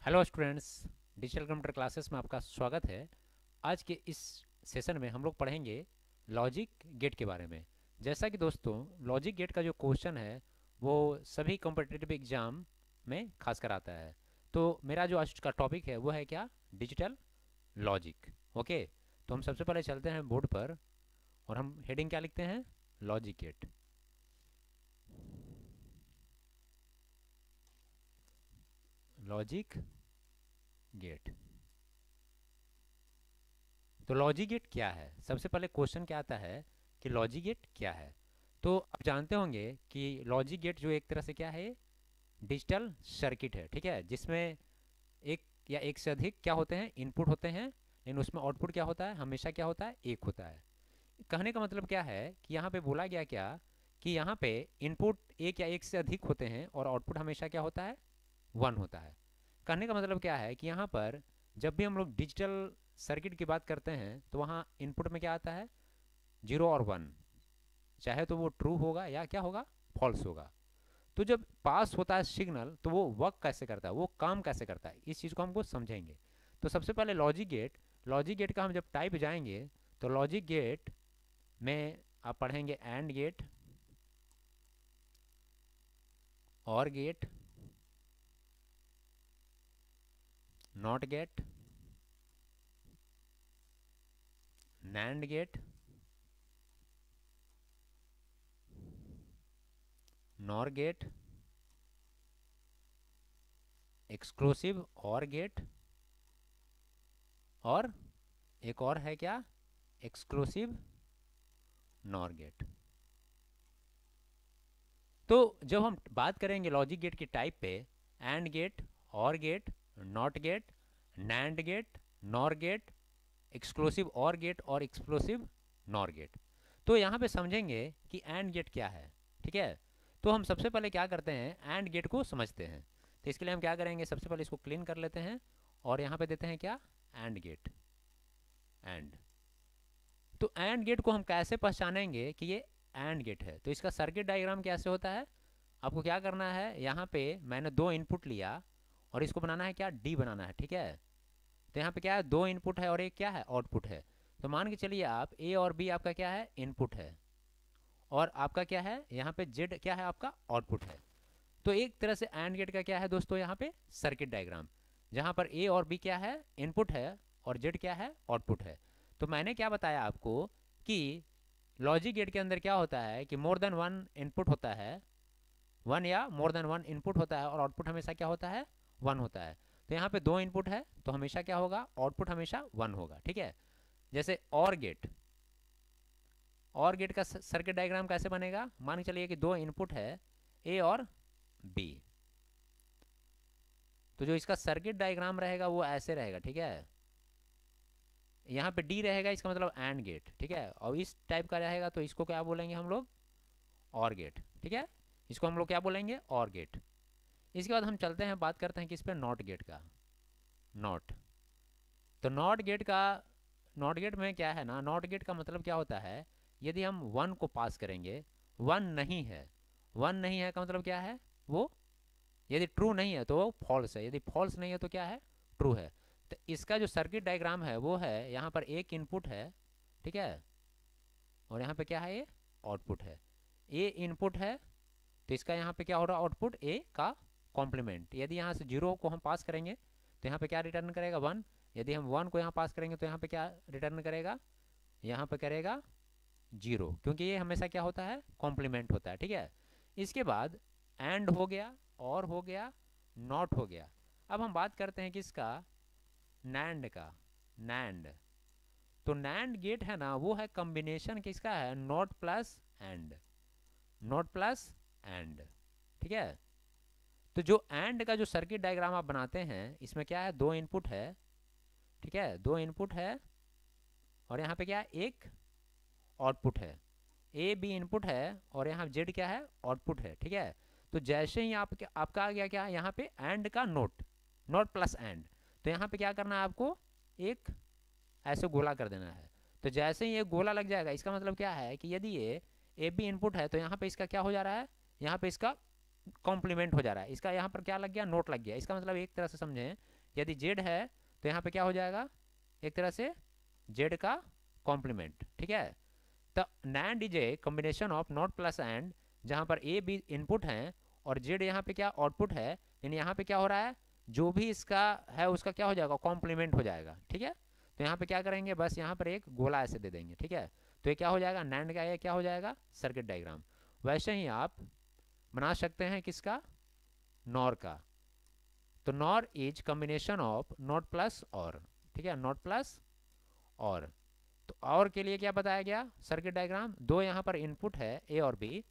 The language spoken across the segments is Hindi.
Hello students, digital computer classes में आपका स्वागत है। आज के इस सेशन में हम लोग पढ़ेंगे लॉजिक गेट के बारे में। जैसा कि दोस्तों, लॉजिक गेट का जो क्वेश्चन है वो सभी कॉम्पिटिटिव एग्जाम में खासकर आता है। तो मेरा जो आज का टॉपिक है वो है क्या, डिजिटल लॉजिक। ओके, तो हम सबसे पहले चलते हैं बोर्ड पर और हम हेडिंग क्या लिखते हैं, लॉजिक गेट। Logic gate. तो लॉजिक गेट क्या है, सबसे पहले क्वेश्चन क्या आता है कि लॉजिक गेट क्या है। तो आप जानते होंगे कि लॉजिक गेट जो एक तरह से क्या है, डिजिटल सर्किट है, ठीक है, जिसमें एक या एक से अधिक क्या होते हैं, इनपुट होते हैं, लेकिन उसमें आउटपुट क्या होता है, हमेशा क्या होता है, एक होता है। कहने का मतलब क्या है कि यहाँ पे बोला गया क्या कि यहाँ पे इनपुट एक या एक से अधिक होते हैं और आउटपुट हमेशा क्या होता है, वन होता है। कहने का मतलब क्या है कि यहाँ पर जब भी हम लोग डिजिटल सर्किट की बात करते हैं तो वहाँ इनपुट में क्या आता है, जीरो और वन, चाहे तो वो ट्रू होगा या क्या होगा, फॉल्स होगा। तो जब पास होता है सिग्नल तो वो वर्क कैसे करता है, वो काम कैसे करता है, इस चीज़ को हमको समझेंगे। तो सबसे पहले लॉजिक गेट का हम जब टाइप जाएंगे तो लॉजिक गेट में आप पढ़ेंगे and gate, or gate, not gate, nand gate, nor gate, exclusive or gate, और एक और है क्या, एक्सक्लूसिव नॉर गेट। तो जब हम बात करेंगे लॉजिक गेट की टाइप पे, and gate, or gate, not gate, nand gate, nor gate, exclusive or gate और एक्सक्लूसिव नॉर गेट, तो यहाँ पे समझेंगे कि एंड गेट क्या है। ठीक है, तो हम सबसे पहले क्या करते हैं, एंड गेट को समझते हैं। तो इसके लिए हम क्या करेंगे, सबसे पहले इसको क्लीन कर लेते हैं और यहाँ पे देते हैं क्या, एंड गेट, एंड। तो एंड गेट को हम कैसे पहचानेंगे कि ये एंड गेट है, तो इसका सर्किट डायग्राम कैसे होता है। आपको क्या करना है, यहाँ पे मैंने दो इनपुट लिया और इसको बनाना है क्या, डी बनाना है, ठीक है। तो यहाँ पे क्या है, दो इनपुट है और एक क्या है, आउटपुट है। तो मान के चलिए आप ए और बी आपका क्या है, इनपुट है, और आपका क्या है, यहाँ पे जेड क्या है, आपका आउटपुट है। तो एक तरह से एंड गेट का क्या है दोस्तों, यहाँ पे सर्किट डायग्राम, जहाँ पर ए और बी क्या है, इनपुट है, और जेड क्या है, आउटपुट है। तो मैंने क्या बताया आपको कि लॉजिक गेट के अंदर क्या होता है कि मोर देन वन इनपुट होता है, वन या मोर देन वन इनपुट होता है, और आउटपुट हमेशा क्या होता है, वन होता है। तो यहाँ पे दो इनपुट है तो हमेशा क्या होगा, आउटपुट हमेशा वन होगा, ठीक है। जैसे और गेट का सर्किट डायग्राम कैसे बनेगा, मान के चलिए कि दो इनपुट है, ए और बी। तो जो इसका सर्किट डायग्राम रहेगा वो ऐसे रहेगा, ठीक है। यहाँ पे डी रहेगा, इसका मतलब एंड गेट, ठीक है। और इस टाइप का रहेगा तो इसको क्या बोलेंगे हम लोग, और गेट, ठीक है। इसको हम लोग क्या बोलेंगे, और गेट। इसके बाद हम चलते हैं, बात करते हैं किस पे, नॉट गेट का। नॉट, तो नॉट गेट में क्या है ना, नॉट गेट का मतलब क्या होता है, यदि हम वन को पास करेंगे, वन नहीं है, वन नहीं है का मतलब क्या है, वो यदि ट्रू नहीं है तो वो फॉल्स है, यदि फॉल्स नहीं है तो क्या है, ट्रू है। तो इसका जो सर्किट डायग्राम है वो है, यहाँ पर एक इनपुट है, ठीक है, और यहाँ पे क्या है, ये आउटपुट है। ए इनपुट है तो इसका यहाँ पे क्या हो रहा है, आउटपुट ए का कॉम्प्लीमेंट। यदि यहाँ से जीरो को हम पास करेंगे तो यहाँ पे क्या रिटर्न करेगा, वन। यदि हम वन को यहाँ पास करेंगे तो यहाँ पे क्या रिटर्न करेगा, यहाँ पे करेगा जीरो, क्योंकि ये हमेशा क्या होता है, कॉम्प्लीमेंट होता है, ठीक है। इसके बाद एंड हो गया, और हो गया, नॉट हो गया। अब हम बात करते हैं किसका, नैंड का। नैंड, तो नैंड गेट है ना, वो है कॉम्बिनेशन किसका है, not plus and, not plus and, ठीक है। तो जो एंड का जो सर्किट डायग्राम आप बनाते हैं, इसमें क्या है, दो इनपुट है, ठीक है, दो इनपुट है, और यहाँ पे क्या है, एक आउटपुट है। ए बी इनपुट है और यहाँ जेड क्या है, आउटपुट है, ठीक है। तो जैसे ही आपका आ गया क्या, यहाँ पे एंड का नोट, नोट प्लस एंड, तो यहाँ पे क्या करना है आपको, एक ऐसे गोला कर देना है। तो जैसे ही ये गोला लग जाएगा, इसका मतलब क्या है कि यदि ये ए बी इनपुट है तो यहाँ पे इसका क्या हो जा रहा है, यहाँ पे इसका कॉम्प्लीमेंट हो जा रहा है, इसका यहाँ पर क्या लग गया, नोट लग गया। इसका मतलब एक तरह से समझें यदि जेड है तो यहाँ पे क्या हो जाएगा, एक तरह से जेड का कॉम्प्लीमेंट, ठीक है। तो NAND is a combination of not plus and, जहाँ पर ए बी इनपुट हैं और जेड यहाँ पे क्या आउटपुट है, यानी यहाँ पे क्या हो रहा है, जो भी इसका है उसका क्या हो जाएगा, कॉम्प्लीमेंट हो जाएगा, ठीक है। तो यहाँ पे क्या करेंगे, बस यहाँ पर एक गोला ऐसे दे देंगे, ठीक है। तो ये क्या हो जाएगा, नैंड का ये क्या हो जाएगा, सर्किट डायग्राम। वैसे ही आप बना सकते हैं किसका, नॉर का। तो nor is combination of not plus और, ठीक है, नॉट प्लस और। तो और के लिए क्या बताया गया, सर्किट डायग्राम, दो यहाँ पर इनपुट है ए और बी,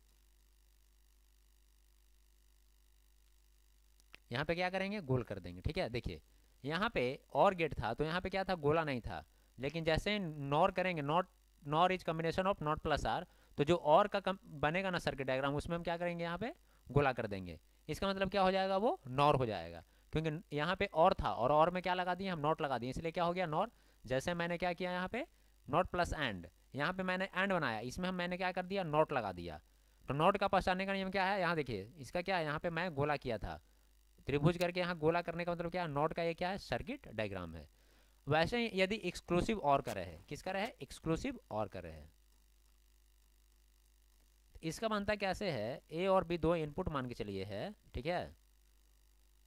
यहाँ पे क्या करेंगे, गोल कर देंगे, ठीक है। देखिए यहाँ पे और गेट था तो यहाँ पे क्या था, गोला नहीं था, लेकिन जैसे ही नॉर करेंगे, not nor is combination of not plus or, तो जो और का बनेगा ना सर्किट डायग्राम, उसमें हम क्या करेंगे, यहाँ पे गोला कर देंगे। इसका मतलब क्या हो जाएगा, वो नॉर हो जाएगा, क्योंकि यहाँ पे और था और में क्या लगा दिए हम, नॉट लगा दिए, इसलिए क्या हो गया नॉर। जैसे मैंने क्या किया यहाँ पे, नॉट प्लस एंड, यहाँ पे मैंने एंड बनाया, इसमें हम मैंने क्या कर दिया, नॉट लगा दिया। तो नॉट का पहचानने का नियम क्या है, यहाँ देखिए इसका क्या है, यहाँ पे मैं गोला किया था, त्रिभुज करके यहाँ गोला करने का मतलब क्या है, नॉट का ये क्या है, सर्किट डायग्राम है। वैसे ही यदि एक्सक्लूसिव और का रहे, किसका रहे, एक्सक्लूसिव और का रहे, इसका बनता कैसे है, ए और बी दो इनपुट मान के चलिए है, ठीक है।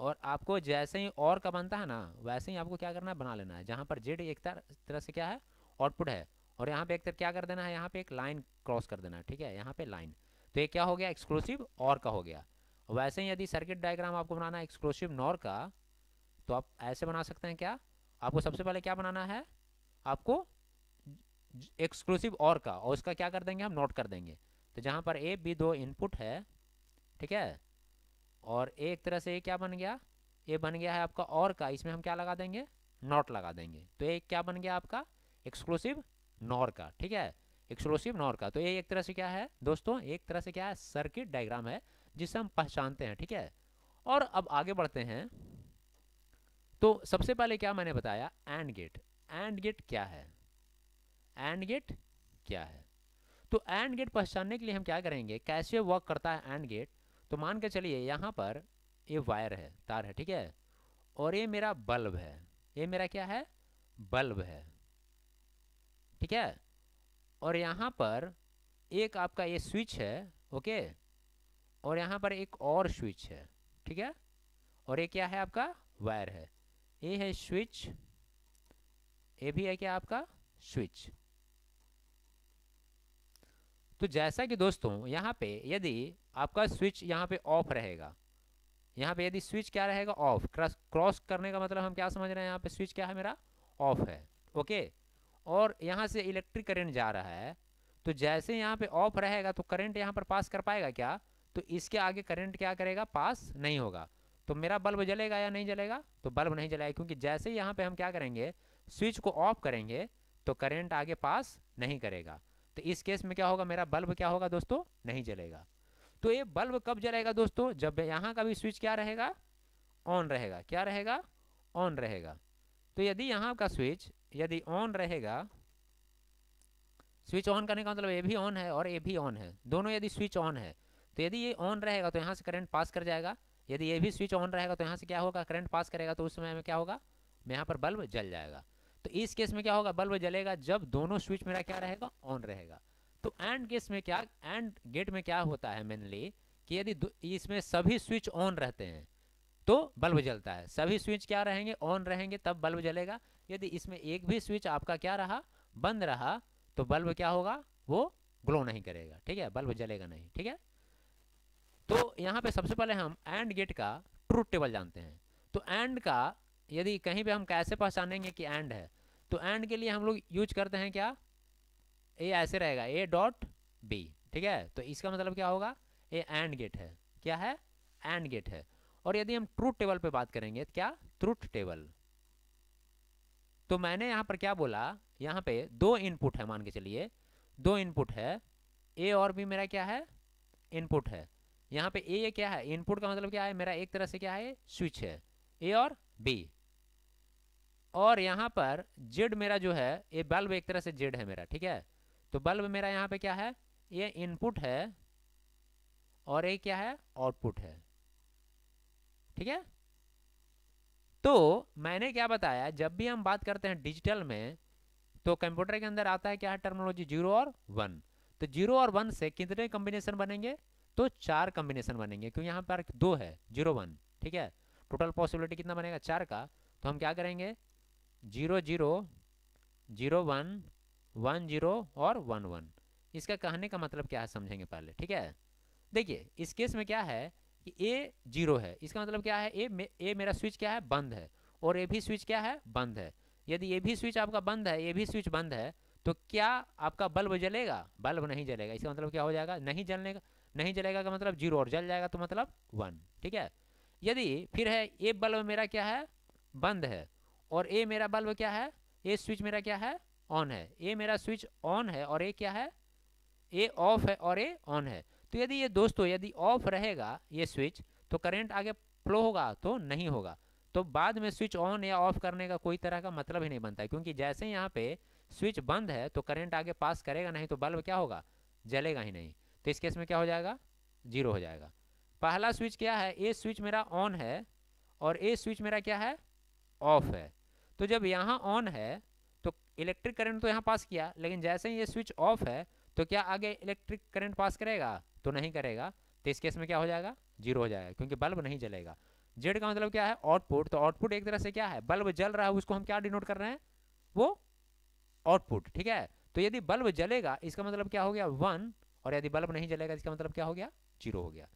और आपको जैसे ही और का बनता है ना, वैसे ही आपको क्या करना है, बना लेना है, जहाँ पर जेड एक तरह से क्या है, आउटपुट है, और यहाँ पे एक तरह क्या कर देना है, यहाँ पे एक लाइन क्रॉस कर देना है, ठीक है, यहाँ पे लाइन। तो ये क्या हो गया, एक्सक्लूसिव और का हो गया। वैसे ही यदि सर्किट डायग्राम आपको बनाना है एक्सक्लूसिव नॉर का, तो आप ऐसे बना सकते हैं, क्या आपको सबसे पहले क्या बनाना है, आपको एक्सक्लूसिव और का, और उसका क्या कर देंगे, हम नोट कर देंगे। तो जहाँ पर ए बी दो इनपुट है, ठीक है, और एक तरह से ये क्या बन गया, ये बन गया है आपका और का, इसमें हम क्या लगा देंगे, नॉट लगा देंगे। तो ये क्या बन गया आपका, एक्सक्लूसिव नॉर का, ठीक है, एक्सक्लूसिव नॉर का। तो ये एक तरह से क्या है दोस्तों, एक तरह से क्या है, सर्किट डायग्राम है जिसे हम पहचानते हैं, ठीक है। और अब आगे बढ़ते हैं। तो सबसे पहले क्या मैंने बताया, एंड गेट। एंड गेट क्या है, एंड गेट क्या है। तो एंड गेट पहचानने के लिए हम क्या करेंगे, कैसे वर्क करता है एंड गेट। तो मान के चलिए यहाँ पर ये वायर है, तार है, ठीक है, और ये मेरा बल्ब है, ये मेरा क्या है, बल्ब है, ठीक है। और यहाँ पर एक आपका ये स्विच है, ओके, और यहाँ पर एक और स्विच है, ठीक है, और ये क्या है, आपका वायर है, ये है स्विच, ये भी है क्या आपका स्विच। तो जैसा कि दोस्तों यहाँ पे यदि आपका स्विच यहाँ पे ऑफ रहेगा, यहाँ पे यदि स्विच क्या रहेगा, ऑफ, क्रॉस करने का मतलब हम क्या समझ रहे हैं, यहाँ पे स्विच क्या है मेरा, ऑफ है, ओके। और यहाँ से इलेक्ट्रिक करंट जा रहा है, तो जैसे यहाँ पे ऑफ रहेगा तो करंट यहाँ पर पास कर पाएगा क्या, तो इसके आगे करंट क्या करेगा, पास नहीं होगा। तो मेरा बल्ब जलेगा या नहीं जलेगा, तो बल्ब नहीं जलेगा, क्योंकि जैसे ही यहाँ पे हम क्या करेंगे, स्विच को ऑफ करेंगे तो करंट आगे पास नहीं करेगा। तो इस केस में क्या होगा, मेरा बल्ब क्या होगा दोस्तों, नहीं जलेगा। तो ये बल्ब कब जलेगा दोस्तों, जब यहाँ का भी स्विच क्या रहेगा, ऑन रहेगा, क्या रहेगा, ऑन रहेगा। तो यदि यहाँ का स्विच यदि ऑन रहेगा, स्विच ऑन करने का मतलब ये भी ऑन है और ये भी ऑन है, दोनों यदि स्विच ऑन है, तो यदि ये ऑन रहेगा तो यहाँ से करंट पास कर जाएगा, यदि ये भी स्विच ऑन रहेगा तो यहाँ से क्या होगा, करंट पास करेगा, तो उस समय में क्या होगा, यहाँ पर बल्ब जल जाएगा। तो इस केस में क्या होगा, बल्ब जलेगा जब दोनों स्विच मेरा क्या रहेगा, ऑन रहेगा। तो एंड केस में क्या, एंड गेट में क्या होता है मेनली, कि यदि इसमें सभी स्विच ऑन रहते हैं तो बल्ब जलता है, सभी स्विच क्या रहेंगे, ऑन रहेंगे, तब बल्ब जलेगा। यदि इसमें एक भी स्विच आपका क्या रहा, बंद रहा, तो बल्ब क्या होगा, वो ग्लो नहीं करेगा, ठीक है, बल्ब जलेगा नहीं, ठीक है। तो यहाँ पे सबसे पहले हम एंड गेट का ट्रूथ टेबल जानते हैं। तो एंड का यदि कहीं पे हम कैसे पहचानेंगे कि एंड है, तो एंड के लिए हम लोग यूज करते हैं क्या, ए ऐसे रहेगा, ए डॉट बी, ठीक है। तो इसका मतलब क्या होगा, ए एंड गेट है, क्या है, एंड गेट है। और यदि हम ट्रूथ टेबल पे बात करेंगे, तो क्या, ट्रूथ टेबल। तो मैंने यहाँ पर क्या बोला, यहाँ पे दो इनपुट है, मान के चलिए दो इनपुट है, ए और बी मेरा क्या है, इनपुट है। यहाँ पे ए क्या है, इनपुट का मतलब क्या है, मेरा एक तरह से क्या है, स्विच है, ए और बी। और यहाँ पर जेड मेरा जो है, ये बल्ब एक तरह से जेड है मेरा, ठीक है। तो बल्ब मेरा यहाँ पे क्या है, ये इनपुट है और ये क्या है, आउटपुट है, ठीक है। तो मैंने क्या बताया, जब भी हम बात करते हैं डिजिटल में तो कंप्यूटर के अंदर आता है क्या है टर्मिनोलॉजी, 0 और 1। तो 0 और 1 से कितने कॉम्बिनेशन बनेंगे, तो 4 कॉम्बिनेशन बनेंगे, क्योंकि यहाँ पर 2 है 0 1, ठीक है। टोटल पॉसिबिलिटी कितना बनेगा 4 का। तो हम क्या करेंगे 0 0 0 1 1 0 और 1 1। इसका कहने का मतलब क्या है समझेंगे पहले, ठीक है। देखिए इस केस में क्या है कि ए 0 है, इसका मतलब क्या है ए मेरा स्विच क्या है बंद है, और ए भी स्विच क्या है बंद है। यदि ए भी स्विच आपका बंद है, ए भी स्विच बंद है, तो क्या आपका बल्ब जलेगा, बल्ब नहीं जलेगा। इसका मतलब क्या हो जाएगा, नहीं जलने का, नहीं जलेगा का मतलब 0 और जल जाएगा तो मतलब 1, ठीक है। यदि फिर है ए बल्ब मेरा क्या है बंद है, और ए मेरा बल्ब क्या है, ए स्विच मेरा क्या है ऑन है, ए मेरा स्विच ऑन है और ए क्या है, ए ऑफ है और ए ऑन है। तो यदि ये दोस्तों यदि ऑफ रहेगा ये स्विच, तो करंट आगे फ्लो होगा तो नहीं होगा। तो बाद में स्विच ऑन या ऑफ करने का कोई तरह का मतलब ही नहीं बनता है, क्योंकि जैसे ही यहाँ पे स्विच बंद है तो करंट आगे पास करेगा नहीं, तो बल्ब क्या होगा, जलेगा ही नहीं। तो इस केस में क्या हो जाएगा, 0 हो जाएगा। पहला स्विच क्या है, ए स्विच मेरा ऑन है और ए स्विच मेरा क्या है ऑफ है। तो जब यहाँ ऑन है तो इलेक्ट्रिक करंट तो यहाँ पास किया, लेकिन जैसे ही ये स्विच ऑफ है तो क्या आगे इलेक्ट्रिक करंट पास करेगा, तो नहीं करेगा। तो इस केस में क्या हो जाएगा, 0 हो जाएगा, क्योंकि बल्ब नहीं जलेगा। जेड का मतलब क्या है आउटपुट, तो आउटपुट एक तरह से क्या है, बल्ब जल रहा है उसको हम क्या डिनोट कर रहे हैं, वो आउटपुट, ठीक है। तो यदि बल्ब जलेगा इसका मतलब क्या हो गया 1, और यदि बल्ब नहीं जलेगा इसका मतलब क्या हो गया 0 हो गया।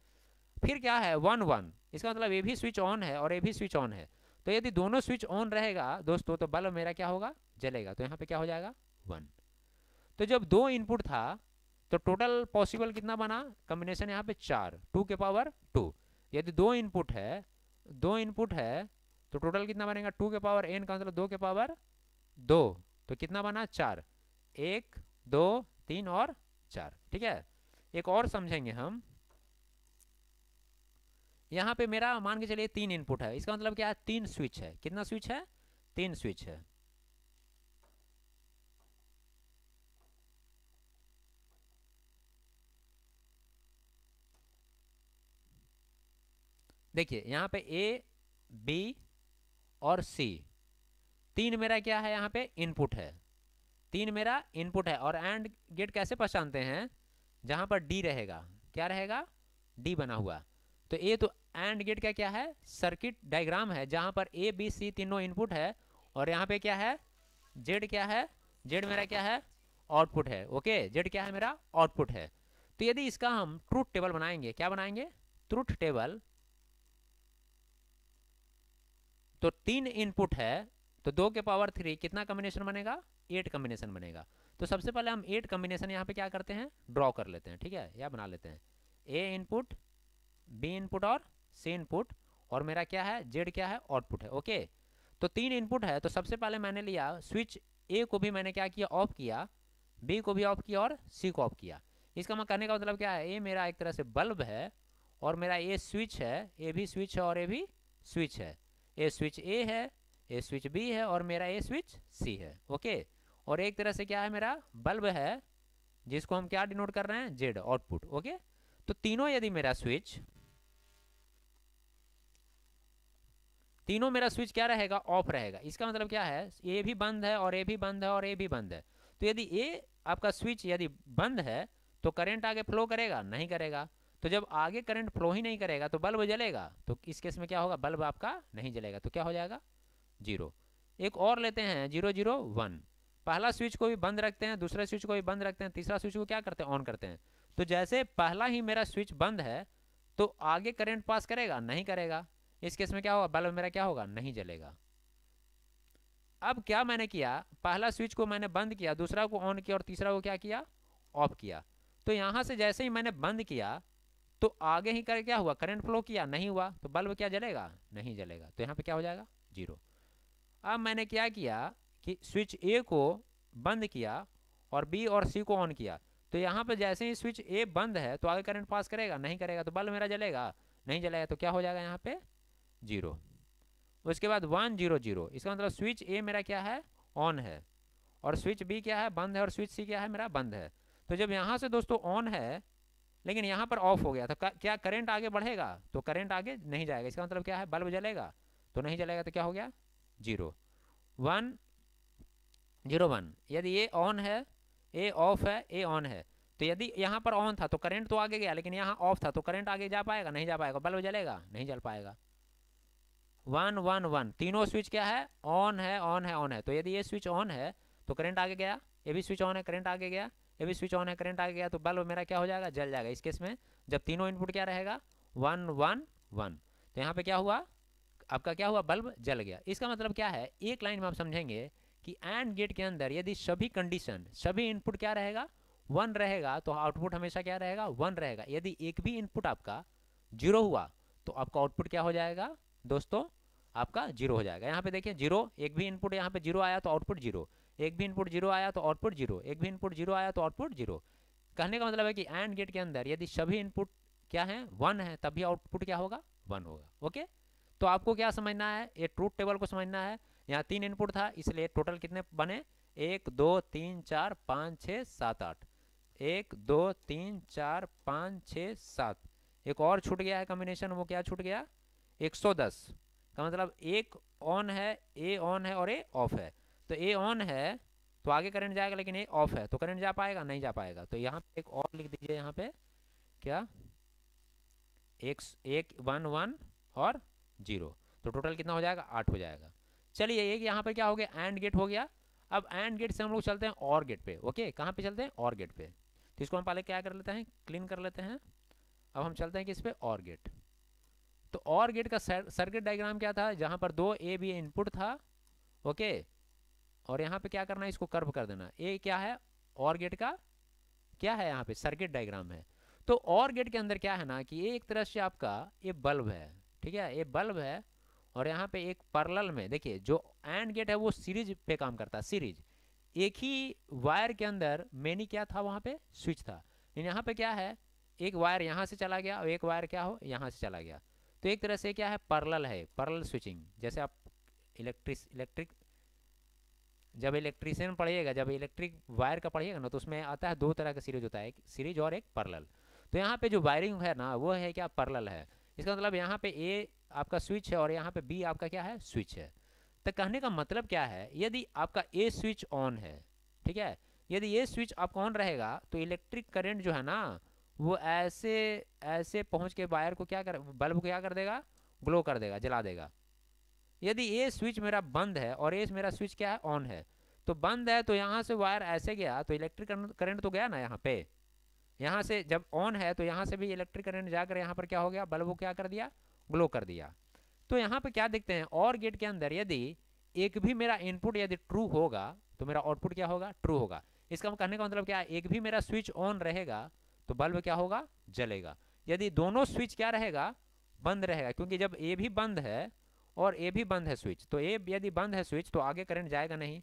फिर क्या है 1 1, इसका मतलब ये भी स्विच ऑन है और ये भी स्विच ऑन है। तो यदि दोनों स्विच ऑन रहेगा दोस्तों तो बल्ब मेरा क्या होगा, जलेगा। तो यहाँ पे क्या हो जाएगा 1। तो जब 2 इनपुट था तो टोटल पॉसिबल कितना बना कॉम्बिनेशन, यहाँ पे 4 2 के पावर 2। यदि 2 इनपुट है, 2 इनपुट है तो टोटल कितना बनेगा 2 के पावर n का मतलब 2 के पावर 2, तो कितना बना 4, 1 2 3 और 4, ठीक है। एक और समझेंगे हम, यहाँ पे मेरा मान के चलिए 3 इनपुट है, इसका मतलब क्या है 3 स्विच है। कितना स्विच है, 3 स्विच है। देखिए यहाँ पे ए बी और सी, 3 मेरा क्या है यहाँ पे इनपुट है, 3 मेरा इनपुट है। और एंड गेट कैसे पहचानते हैं, जहां पर डी रहेगा, क्या रहेगा डी बना हुआ। तो ये तो एंड गेट का क्या है सर्किट डायग्राम है, जहां पर ए बी सी तीनों इनपुट है, और यहाँ पे क्या है जेड, क्या है जेड मेरा क्या है आउटपुट है। ओके जेड क्या है मेरा आउटपुट है। तो यदि इसका हम ट्रूथ टेबल बनाएंगे, क्या बनाएंगे ट्रूथ टेबल, तो 3 इनपुट है तो 2 के पावर 3 कितना कॉम्बिनेशन बनेगा, 8 कॉम्बिनेशन बनेगा। तो सबसे पहले हम 8 कॉम्बिनेशन यहाँ पे क्या करते हैं ड्रॉ कर लेते हैं, ठीक है, या बना लेते हैं। ए इनपुट, बी इनपुट और सी इनपुट, और मेरा क्या है जेड क्या है आउटपुट है। ओके तो 3 इनपुट है, तो सबसे पहले मैंने लिया स्विच ए को भी मैंने क्या किया ऑफ किया, बी को भी ऑफ किया और सी को ऑफ किया। इसका मैं कहने का मतलब क्या है, ए मेरा एक तरह से बल्ब है और मेरा ए स्विच है, ए भी स्विच है और ए भी स्विच है। ए स्विच ए है, ए स्विच बी है और मेरा ए स्विच सी है। ओके और एक तरह से क्या है मेरा बल्ब है जिसको हम क्या डिनोट कर रहे हैं जेड आउटपुट। ओके तो तीनों यदि मेरा स्विच, तीनों मेरा स्विच क्या रहेगा ऑफ रहेगा। इसका मतलब क्या है ए भी बंद है और ए भी बंद है और ए भी बंद है। तो यदि ए आपका स्विच यदि बंद है तो करंट आगे फ्लो करेगा, नहीं करेगा। तो जब आगे करंट फ्लो ही नहीं करेगा तो बल्ब जलेगा, तो इस केस में क्या होगा बल्ब आपका नहीं जलेगा, तो क्या हो जाएगा 0। एक और लेते हैं 0 0 1, पहला स्विच को भी बंद रखते हैं, दूसरे स्विच को भी बंद रखते हैं, तीसरा स्विच को क्या करते हैं ऑन करते हैं। तो जैसे पहला ही मेरा स्विच बंद है तो आगे करंट पास करेगा, नहीं करेगा। इस केस में क्या होगा बल्ब मेरा क्या होगा नहीं जलेगा। अब क्या मैंने किया, पहला स्विच को मैंने बंद किया, दूसरा को ऑन किया और तीसरा को क्या किया ऑफ किया। तो यहां से जैसे ही मैंने बंद किया तो आगे ही कर क्या हुआ करंट फ्लो किया, नहीं हुआ, तो बल्ब क्या जलेगा नहीं जलेगा। तो यहाँ पे क्या हो जाएगा 0। अब मैंने क्या किया कि स्विच ए को बंद किया और बी और सी को ऑन किया। तो यहाँ पे जैसे ही स्विच ए बंद है तो आगे करंट पास करेगा, नहीं करेगा, तो बल्ब मेरा जलेगा नहीं जलेगा, तो क्या हो जाएगा यहाँ पे 0। उसके बाद 1 0 0, इसका मतलब स्विच ए मेरा क्या है ऑन है और स्विच बी क्या है बंद है और स्विच सी क्या है मेरा बंद है। तो जब यहाँ से दोस्तों ऑन है लेकिन यहाँ पर ऑफ हो गया तो क्या करंट आगे बढ़ेगा, तो करंट आगे नहीं जाएगा। इसका मतलब क्या है बल्ब जलेगा, तो नहीं जलेगा, तो क्या हो गया 0 1 0 1। यदि ये ऑन है, ए ऑफ है, ए ऑन है, तो यदि यहाँ पर ऑन था तो करंट तो आगे गया, लेकिन यहाँ ऑफ था तो करंट आगे जा पाएगा, नहीं जा पाएगा, बल्ब जलेगा, नहीं जल पाएगा। 1 1 1 तीनों स्विच क्या है, ऑन है, ऑन है, ऑन है। तो यदि ये स्विच ऑन है तो करंट आगे गया, ये भी स्विच ऑन है, करंट आगे गया, ये भी स्विच ऑन है, करंट आगे गया, तो बल्ब मेरा क्या हो जाएगा, जल जाएगा। इस केस में जब तीनों इनपुट क्या रहेगा 1 1 1, तो यहाँ पे क्या हुआ, आपका क्या हुआ, बल्ब जल गया। इसका मतलब क्या है, एक लाइन में आप समझेंगे कि एंड गेट के अंदर यदि सभी कंडीशन, सभी इनपुट क्या रहेगा 1 रहेगा, तो आउटपुट हमेशा क्या रहेगा 1 रहेगा। यदि एक भी इनपुट आपका 0 हुआ तो आपका आउटपुट क्या हो जाएगा दोस्तों, आपका 0 हो जाएगा। यहाँ पे देखिए 0, एक भी इनपुट यहाँ पे 0 आया तो आउटपुट 0, एक भी इनपुट 0 आया तो आउटपुट 0, एक भी इनपुट 0 आया तो आउटपुट 0। कहने का मतलब है कि एंड गेट के अंदर यदि सभी इनपुट क्या है 1 है, तभी आउटपुट क्या होगा 1 होगा। ओके, तो आपको क्या समझना है, ये ट्रूथ टेबल को समझना है। यहाँ 3 इनपुट था, इसलिए टोटल कितने बने, 1 2 3 4 5 6 7 8, 1 2 3 4 5 6 7, एक और छूट गया है कॉम्बिनेशन, वो क्या छूट गया 110। का मतलब एक ऑन है, ए ऑन है और ए ऑफ है। तो ए ऑन है तो आगे करंट जाएगा, लेकिन ए ऑफ है तो करंट जा पाएगा, नहीं जा पाएगा। तो यहाँ पे एक और लिख दीजिए, यहाँ पे क्या एक 1 1 और 0, तो टोटल कितना हो जाएगा 8 हो जाएगा। चलिए एक यहाँ पे क्या हो गया, एंड गेट हो गया। अब एंड गेट से हम लोग चलते हैं और गेट पे। ओके, कहाँ पे चलते हैं, और गेट पे। तो इसको हम पहले क्या कर लेते हैं, क्लीन कर लेते हैं। अब हम चलते हैं किस पे, और गेट। तो और गेट का सर्किट डायग्राम क्या था, जहां पर 2 ए बी इनपुट था। ओके, और यहाँ पे क्या करना है, इसको कर्व कर देना। ए क्या है, और गेट का क्या है, यहाँ पे सर्किट डायग्राम है। तो और गेट के अंदर क्या है ना कि ये एक तरह से आपका ये बल्ब है, ठीक है, ये बल्ब है। और यहाँ पे एक पैरेलल में देखिए, जो एंड गेट है वो सीरीज पे काम करता है, सीरीज। एक ही वायर के अंदर मैनी क्या था, वहाँ पे स्विच था। लेकिन यहाँ पे क्या है, एक वायर यहाँ से चला गया और एक वायर क्या हो यहाँ से चला गया। तो एक तरह से क्या है, पैरेलल है, पैरेलल स्विचिंग। जैसे आप इलेक्ट्रिक जब इलेक्ट्रिशियन पढ़िएगा, जब इलेक्ट्रिक वायर का पढ़िएगा ना, तो उसमें आता है 2 तरह का सीरीज होता है, एक सीरीज और एक पैरेलल। तो यहाँ पे जो वायरिंग है ना वो है क्या, पैरेलल है। इसका मतलब यहाँ पे ए आपका स्विच है और यहाँ पे बी आपका क्या है, स्विच है। तो कहने का मतलब क्या है, यदि आपका ए स्विच ऑन है, ठीक है, यदि ये स्विच आपका ऑन रहेगा तो इलेक्ट्रिक करंट जो है ना वो ऐसे ऐसे पहुंच के वायर को क्या कर, बल्ब को क्या कर देगा, ग्लो कर देगा, जला देगा। यदि ये स्विच मेरा बंद है और ये मेरा स्विच क्या है, ऑन है, तो बंद है तो यहाँ से वायर ऐसे गया तो इलेक्ट्रिक करंट तो गया ना यहाँ पे। यहाँ से जब ऑन है तो यहाँ से भी इलेक्ट्रिक करंट जाकर यहाँ पर क्या हो गया, बल्ब को क्या कर दिया, ग्लो कर दिया। तो यहाँ पे क्या देखते हैं, और गेट के अंदर यदि एक भी मेरा इनपुट यदि ट्रू होगा तो मेरा आउटपुट क्या होगा, ट्रू होगा। इसका कहने का मतलब क्या है, एक भी मेरा स्विच ऑन रहेगा तो बल्ब क्या होगा, जलेगा। यदि दोनों स्विच क्या रहेगा, बंद रहेगा, क्योंकि जब ए भी बंद है और ए भी बंद है स्विच, तो ए यदि बंद है स्विच तो आगे करंट जाएगा नहीं,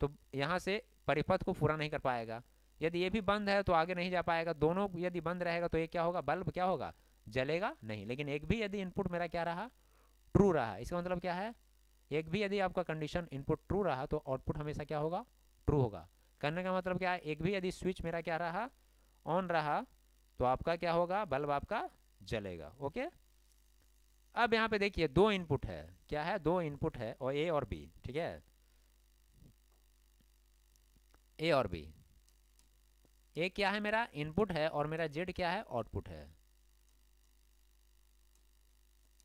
तो यहाँ से परिपथ को पूरा नहीं कर पाएगा। यदि ये भी बंद है तो आगे नहीं जा पाएगा। दोनों यदि बंद रहेगा तो ये क्या होगा, बल्ब क्या होगा, जलेगा नहीं। लेकिन एक भी यदि इनपुट मेरा क्या रहा, ट्रू रहा, इसका मतलब क्या है, एक भी यदि आपका कंडीशन इनपुट ट्रू रहा तो आउटपुट हमेशा क्या होगा, ट्रू होगा। करने का मतलब क्या है, एक भी यदि स्विच मेरा क्या रहा, ऑन रहा, तो आपका क्या होगा, बल्ब आपका जलेगा। ओके, अब यहाँ पे देखिए 2 इनपुट है, क्या है, 2 इनपुट है और ए और बी, ठीक है, ए और बी। ए क्या है, मेरा इनपुट है और मेरा जेड क्या है, आउटपुट है।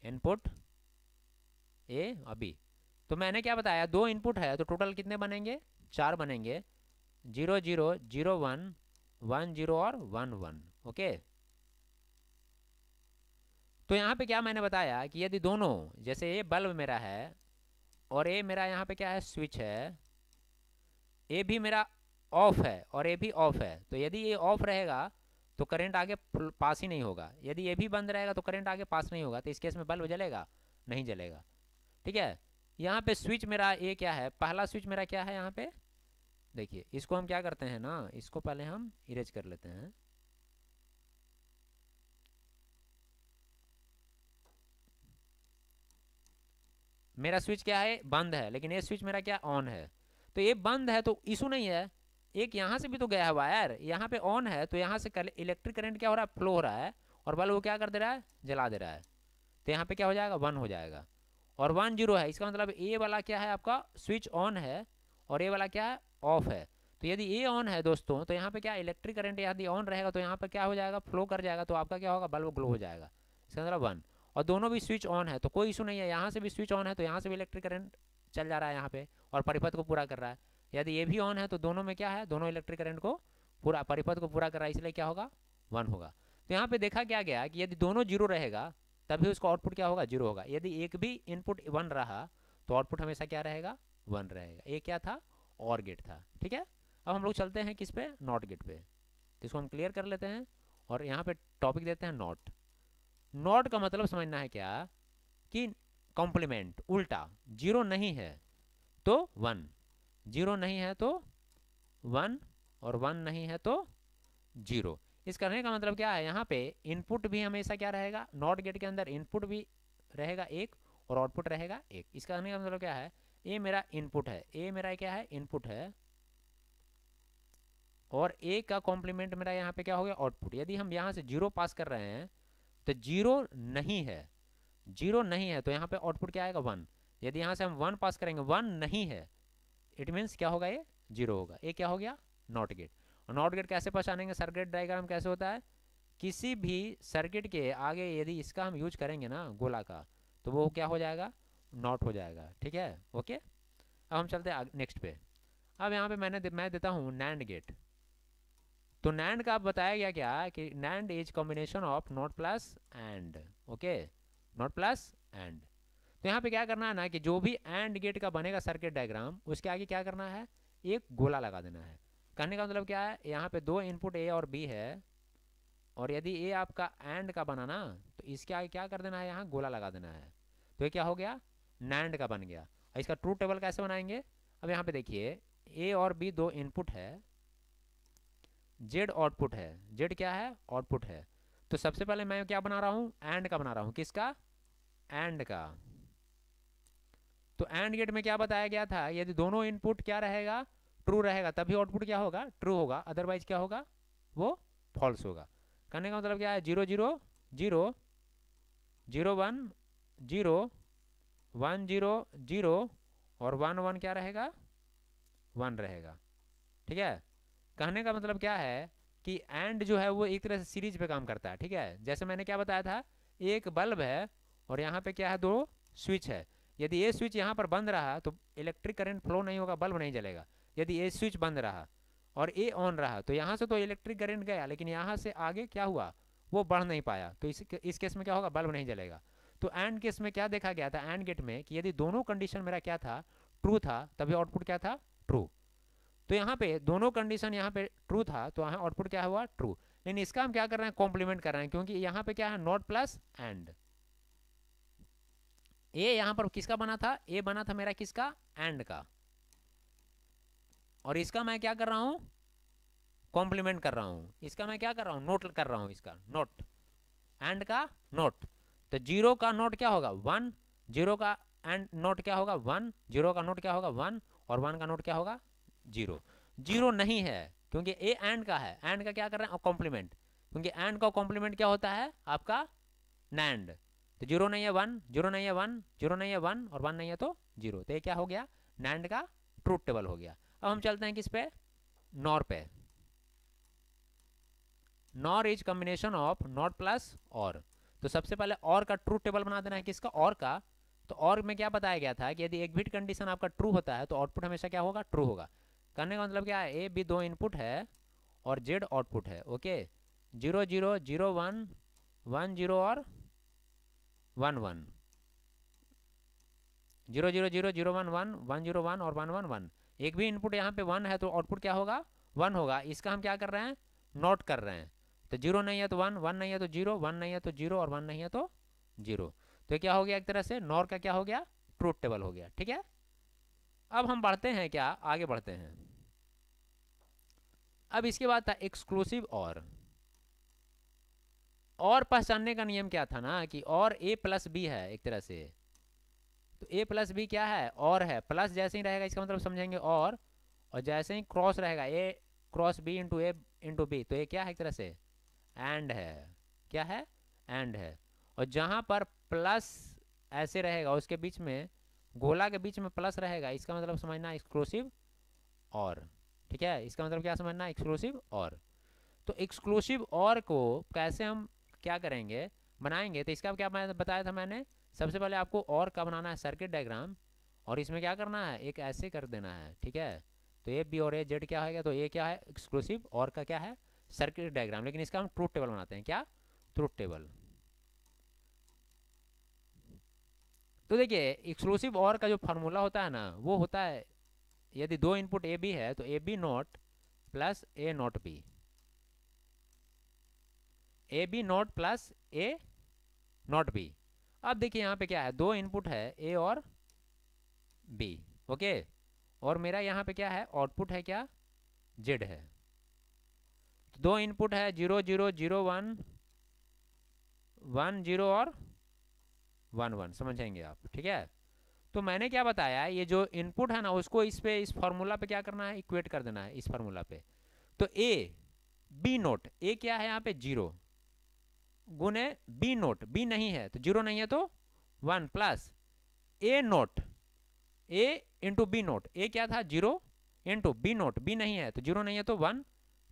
इनपुट ए और बी। तो मैंने क्या बताया, 2 इनपुट है तो टोटल कितने बनेंगे, 4 बनेंगे, 0 0 0 1 1 0 और 1 1। ओके, तो यहाँ पे क्या मैंने बताया कि यदि दोनों, जैसे ये बल्ब मेरा है और ये मेरा यहाँ पे क्या है, स्विच है, ये भी मेरा ऑफ है और ये भी ऑफ है, तो यदि ये ऑफ रहेगा तो करंट आगे पास ही नहीं होगा। यदि ये भी बंद रहेगा तो करंट आगे पास नहीं होगा। तो इस केस में बल्ब जलेगा, नहीं जलेगा। ठीक है, यहाँ पे स्विच मेरा ये क्या है, पहला स्विच मेरा क्या है, यहाँ पे देखिए, इसको हम क्या करते हैं ना, इसको पहले हम इरेज कर लेते हैं। मेरा स्विच क्या है, बंद है, लेकिन ये स्विच मेरा क्या, ऑन है। तो ये बंद है तो इशू नहीं है, एक यहाँ से भी तो गया है वायर, यहाँ पे ऑन है तो यहाँ से इलेक्ट्रिक करंट क्या हो रहा है, फ्लो हो रहा है, और बल्ब वो क्या कर दे रहा है, जला दे रहा है। तो यहाँ पे क्या हो जाएगा, 1 हो जाएगा। और 1 0 है, इसका मतलब ए वाला क्या है आपका स्विच ऑन है और ए वाला क्या है ऑफ है। तो यदि ए ऑन है दोस्तों तो यहाँ पे क्या इलेक्ट्रिक करंट यदि ऑन रहेगा तो यहाँ पर क्या हो जाएगा फ्लो कर जाएगा, तो आपका क्या होगा बल्ब ग्लो हो जाएगा, इसका मतलब 1। और दोनों भी स्विच ऑन है तो कोई इशू नहीं है, यहाँ से भी स्विच ऑन है तो यहाँ से भी इलेक्ट्रिक करंट चल जा रहा है यहाँ पे और परिपथ को पूरा कर रहा है। यदि ये भी ऑन है तो दोनों में क्या है, दोनों इलेक्ट्रिक करंट को पूरा परिपथ को पूरा कर रहा है, इसलिए क्या होगा 1 होगा। तो यहाँ पे देखा क्या गया कि यदि दोनों जीरो रहेगा तभी उसका आउटपुट क्या होगा 0 होगा। यदि एक भी इनपुट 1 रहा तो आउटपुट हमेशा क्या रहेगा 1 रहेगा। ये क्या था और गेट था, ठीक है। अब हम लोग चलते हैं किस पे, नॉट गेट पे, तो इसको हम क्लियर कर लेते हैं और यहाँ पे टॉपिक देते हैं नॉट। नॉट का मतलब समझना है क्या कि कॉम्प्लीमेंट उल्टा, जीरो नहीं है तो 1, जीरो नहीं है तो 1 और 1 नहीं है तो 0। इस करने का मतलब क्या है, यहाँ पे इनपुट भी हमेशा क्या रहेगा, नॉट गेट के अंदर इनपुट भी रहेगा 1 और आउटपुट रहेगा 1। इसका कहने का मतलब क्या है, ए मेरा इनपुट है, ए मेरा क्या है इनपुट है और ए का कॉम्प्लीमेंट मेरा यहाँ पे क्या हो गया आउटपुट। यदि हम यहाँ से 0 पास कर रहे हैं तो 0 नहीं है, 0 नहीं है तो यहाँ पे आउटपुट क्या आएगा 1। यदि यहाँ से हम 1 पास करेंगे 1 नहीं है, इट मीन्स क्या होगा ये 0 होगा। ये क्या हो गया नॉट गेट। और नॉट गेट कैसे पहचानेंगे, सर्किट डायग्राम कैसे होता है, किसी भी सर्किट के आगे यदि इसका हम यूज करेंगे ना गोला का तो वो क्या हो जाएगा नॉट हो जाएगा, ठीक है ओके। अब हम चलते हैं नेक्स्ट पे। अब यहाँ पे मैं देता हूँ नैंड गेट। तो नैंड का अब बताया गया क्या कि NAND is combination of not plus and, okay not plus and. तो यहाँ पे क्या करना है ना कि जो भी एंड गेट का बनेगा सर्किट डायग्राम उसके आगे क्या करना है एक गोला लगा देना है। कहने का मतलब क्या है, यहाँ पे दो इनपुट ए और बी है और यदि ए आपका एंड का बना ना तो इसके आगे क्या कर देना है यहाँ गोला लगा देना है। तो ये क्या हो गया नैंड का बन गया। और इसका ट्रूथ टेबल कैसे बनाएंगे, अब यहाँ पे देखिए ए और बी दो इनपुट है, जेड आउटपुट है, जेड क्या है आउटपुट है। तो सबसे पहले मैं क्या बना रहा हूँ एंड का बना रहा हूँ, किसका एंड का। तो एंड गेट में क्या बताया गया था, यदि दोनों इनपुट क्या रहेगा ट्रू रहेगा तभी आउटपुट क्या होगा ट्रू होगा, अदरवाइज क्या होगा वो फॉल्स होगा। कहने का मतलब क्या है 0 0 0 0 1 0 1 0 0 और 1 1 क्या रहेगा 1 रहेगा, ठीक है। कहने का मतलब क्या है कि एंड जो है वो एक तरह से सीरीज पे काम करता है, ठीक है। जैसे मैंने क्या बताया था एक बल्ब है और यहाँ पे क्या है दो स्विच है। यदि ये स्विच यहाँ पर बंद रहा तो इलेक्ट्रिक करंट फ्लो नहीं होगा, बल्ब नहीं जलेगा। यदि ये स्विच बंद रहा और ए ऑन रहा तो यहाँ से तो इलेक्ट्रिक करंट गया लेकिन यहाँ से आगे क्या हुआ वो बढ़ नहीं पाया, तो इस केस में क्या होगा बल्ब नहीं जलेगा। तो एंड केस में क्या देखा गया था एंड गेट में कि यदि दोनों कंडीशन मेरा क्या था ट्रू था तभी आउटपुट क्या था ट्रू। तो यहाँ पे दोनों कंडीशन यहाँ पे ट्रू था तो यहाँ आउटपुट क्या हुआ ट्रू। लेकिन इसका हम क्या कर रहे हैं कॉम्प्लीमेंट कर रहे हैं, क्योंकि यहाँ पे क्या है नॉट प्लस एंड। ए यहाँ पर किसका बना था, ए बना था मेरा किसका एंड का, और इसका मैं क्या कर रहा हूँ कॉम्प्लीमेंट कर रहा हूँ। इसका मैं क्या कर रहा हूँ नोट कर रहा हूँ, इसका नोट एंड का नोट। तो 0 का नोट क्या होगा 1, 0 का एंड नोट क्या होगा 1, 0 का नोट क्या होगा 1 और 1 का नोट क्या होगा 0। 0 नहीं है क्योंकि ए एंड का है, एंड का क्या कर रहे हैं कॉम्प्लीमेंट, क्योंकि एंड का कॉम्प्लीमेंट क्या होता है आपका नैंड। तो 0 नहीं है 1, 0 नहीं है 1, 0 नहीं है 1 और 1 नहीं है तो 0। तो ये क्या हो गया नैंड का ट्रूथ टेबल हो गया। अब हम चलते हैं किस पे नॉर पे। Nor is combination of not plus और। तो सबसे पहले और का ट्रूथ टेबल बना देना है किसका और का। तो और में क्या बताया गया था कि यदि एक बिट कंडीशन आपका ट्रू होता है तो आउटपुट हमेशा क्या होगा ट्रू होगा। करने का मतलब क्या है ए बी दो इनपुट है और जेड आउटपुट है, ओके 0 0 0 1 1 0 और 1 1 0 0 0 0 1 1 1 0 1 और 1 1 1। एक भी इनपुट यहाँ पे 1 है तो आउटपुट क्या होगा 1 होगा। इसका हम क्या कर रहे हैं नोट कर रहे हैं। तो 0 नहीं है तो 1, 1 नहीं है तो 0, 1 नहीं है तो 0 और 1 नहीं है तो 0। तो क्या हो गया एक तरह से नॉर का क्या हो गया ट्रूथ टेबल हो गया, ठीक है। अब हम बढ़ते हैं क्या आगे बढ़ते हैं। अब इसके बाद था एक्सक्लूसिव और पहचानने का नियम क्या था ना कि और ए प्लस बी है एक तरह से। तो ए प्लस बी क्या है और है, प्लस जैसे ही रहेगा इसका मतलब समझेंगे और जैसे ही क्रॉस रहेगा ए क्रॉस बी इंटू ए इंटू बी तो ये क्या है एक तरह से एंड है, क्या है एंड है। और जहां पर प्लस ऐसे रहेगा, उसके बीच में गोला के बीच में प्लस रहेगा, इसका मतलब समझना एक्सक्लूसिव और, ठीक है, इसका मतलब क्या समझना, एक्सक्लूसिव और। तो एक्सक्लूसिव और को कैसे हम क्या करेंगे, बनाएंगे, तो इसका क्या मैं बताया था मैंने, सबसे पहले आपको और का बनाना है सर्किट डायग्राम, और इसमें क्या करना है, एक ऐसे कर देना है, ठीक है। तो ए बी और ए जेड क्या होगा, तो ये क्या है एक्सक्लूसिव, और का क्या है सर्किट डायग्राम, लेकिन इसका हम ट्रूथ टेबल बनाते हैं, क्या ट्रूथ टेबल। तो देखिए एक्सक्लूसिव और का जो फार्मूला होता है ना, वो होता है यदि दो इनपुट ए बी है तो A B not plus A not B, A B not plus A not B. अब देखिए यहाँ पे क्या है, दो इनपुट है ए और बी, ओके, और मेरा यहाँ पे क्या है आउटपुट है क्या जेड है। तो दो इनपुट है 0 0 0 1 1 0 और 1 1, समझेंगे आप, ठीक है। तो मैंने क्या बताया, ये जो इनपुट है ना उसको इस पे इस फार्मूला पे क्या करना है, इक्वेट कर देना है इस फार्मूला पे। तो ए बी नोट, ए क्या है यहाँ पे 0 गुने बी नोट, बी नहीं है तो 0 नहीं है तो 1 प्लस ए नोट, ए इंटू बी नोट, ए क्या था 0 इंटू बी नोट, बी नहीं है तो 0 नहीं है तो 1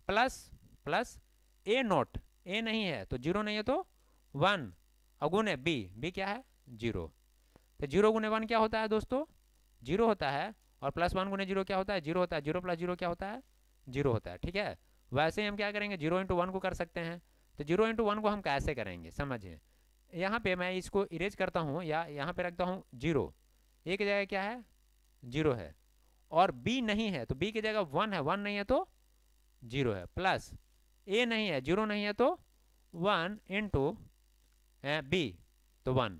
प्लस प्लस ए नोट, ए नहीं है तो 0 नहीं है तो 1 और गुने बी, बी क्या है 0। तो 0 गुने 1 क्या होता है दोस्तों 0 होता है, और प्लस 1 गुने 0 क्या होता है 0 होता है, 0 प्लस 0 क्या होता है 0 होता है, ठीक है। वैसे ही हम क्या करेंगे 0 इंटू 1 को कर सकते हैं। तो 0 इंटू 1 को हम कैसे करेंगे समझिए, यहाँ पे मैं इसको इरेज करता हूँ या यहाँ पे रखता हूँ 0, ए की जगह क्या है 0 है, और बी नहीं है तो बी की जगह 1 है, 1 नहीं है तो 0 है, प्लस ए नहीं है 0 नहीं है तो 1 इंटू बी तो 1,